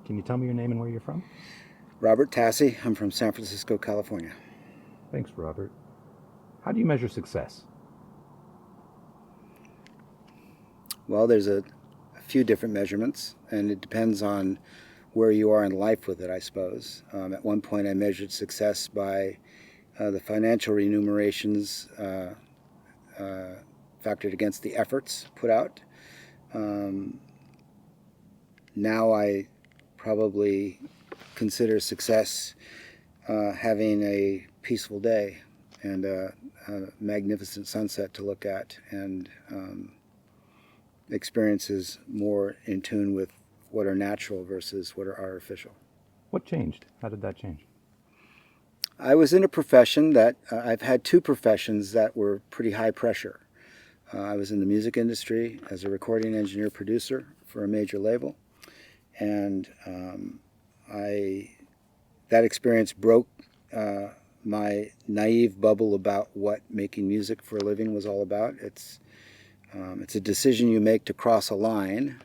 Can you tell me your name and where you're from? Robert Tassi. I'm from San Francisco, California. Thanks, Robert. How do you measure success? Well, there's a few different measurements, and it depends on where you are in life with it, I suppose. At one point, I measured success by the financial remunerations factored against the efforts put out. Now I probably consider success having a peaceful day and a magnificent sunset to look at, and experiences more in tune with what are natural versus what are artificial. What changed? How did that change? I was in a profession that I've had two professions that were pretty high pressure. I was in the music industry as a recording engineer producer for a major label, and that experience broke my naive bubble about what making music for a living was all about. It's a decision you make to cross a line,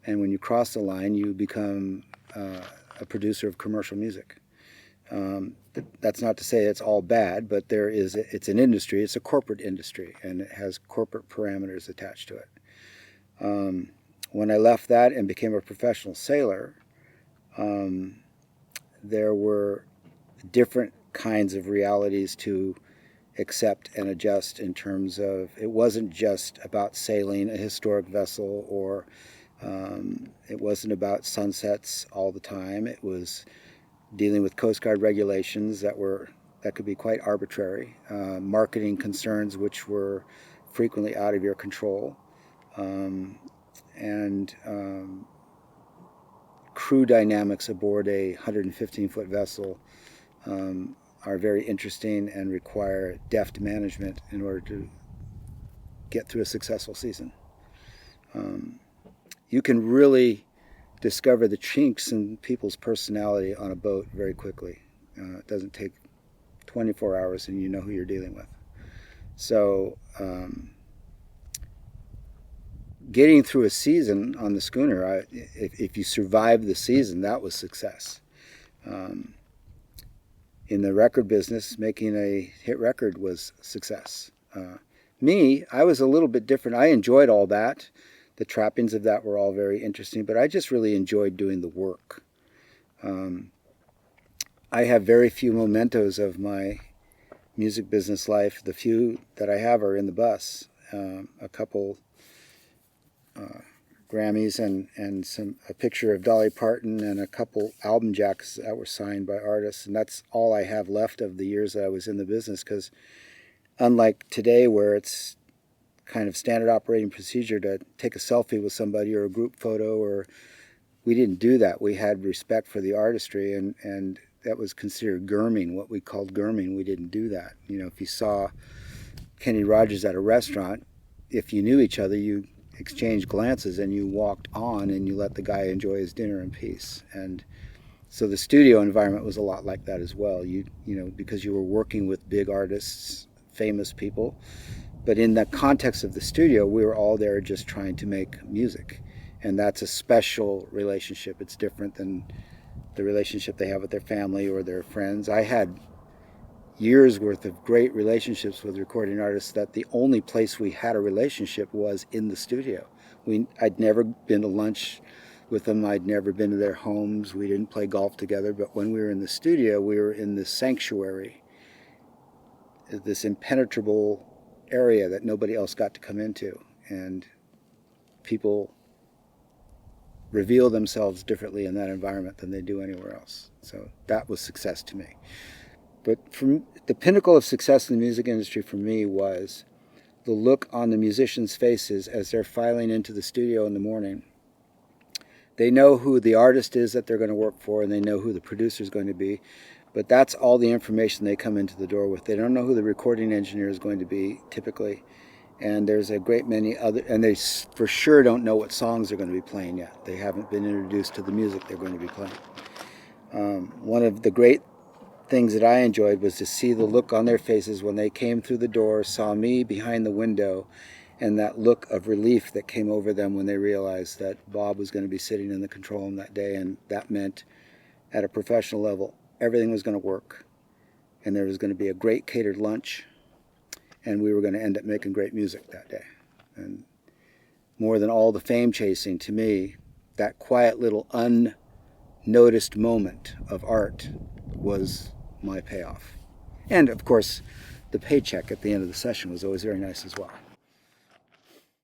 and when you cross the line, you become a producer of commercial music. That's not to say it's all bad, but it's an industry, it's a corporate industry, and it has corporate parameters attached to it. When I left that and became a professional sailor, there were different kinds of realities to accept and adjust in terms of it wasn't just about sailing a historic vessel, or it wasn't about sunsets all the time. It was dealing with Coast Guard regulations that could be quite arbitrary, marketing concerns which were frequently out of your control, and crew dynamics aboard a 115-foot vessel are very interesting and require deft management in order to get through a successful season. You can really discover the chinks in people's personality on a boat very quickly. It doesn't take 24 hours and you know who you're dealing with. So getting through a season on the schooner, if you survived the season, that was success. In the record business, making a hit record was success. I was a little bit different. I enjoyed all that. The trappings of that were all very interesting, but I just really enjoyed doing the work. I have very few mementos of my music business life. The few that I have are in the bus. A couple Grammys and a picture of Dolly Parton and a couple album jackets that were signed by artists, and that's all I have left of the years that I was in the business, because unlike today where it's kind of standard operating procedure to take a selfie with somebody or a group photo, or we didn't do that. We had respect for the artistry, and that was considered gurming, what we called gurming. We didn't do that. You know, if you saw Kenny Rogers at a restaurant, if you knew each other, you exchanged glances and you walked on and you let the guy enjoy his dinner in peace. And so the studio environment was a lot like that as well. You know, because you were working with big artists, famous people, but in the context of the studio, we were all there just trying to make music. And that's a special relationship. It's different than the relationship they have with their family or their friends. I had years worth of great relationships with recording artists that the only place we had a relationship was in the studio. I'd never been to lunch with them. I'd never been to their homes. We didn't play golf together, but when we were in the studio, we were in this sanctuary, this impenetrable area that nobody else got to come into, and people reveal themselves differently in that environment than they do anywhere else. So that was success to me. But from the pinnacle of success in the music industry for me was the look on the musicians' faces as they're filing into the studio in the morning. They know who the artist is that they're going to work for, and they know who the producer is going to be, but that's all the information they come into the door with. They don't know who the recording engineer is going to be, typically, and there's a great many other, and they for sure don't know what songs they're going to be playing yet. They haven't been introduced to the music they're going to be playing. One of the great things that I enjoyed was to see the look on their faces when they came through the door, saw me behind the window, and that look of relief that came over them when they realized that Bob was going to be sitting in the control room that day, and that meant at a professional level everything was going to work, and there was going to be a great catered lunch, and we were going to end up making great music that day. And more than all the fame chasing, to me, that quiet little unnoticed moment of art was my payoff. And of course, the paycheck at the end of the session was always very nice as well.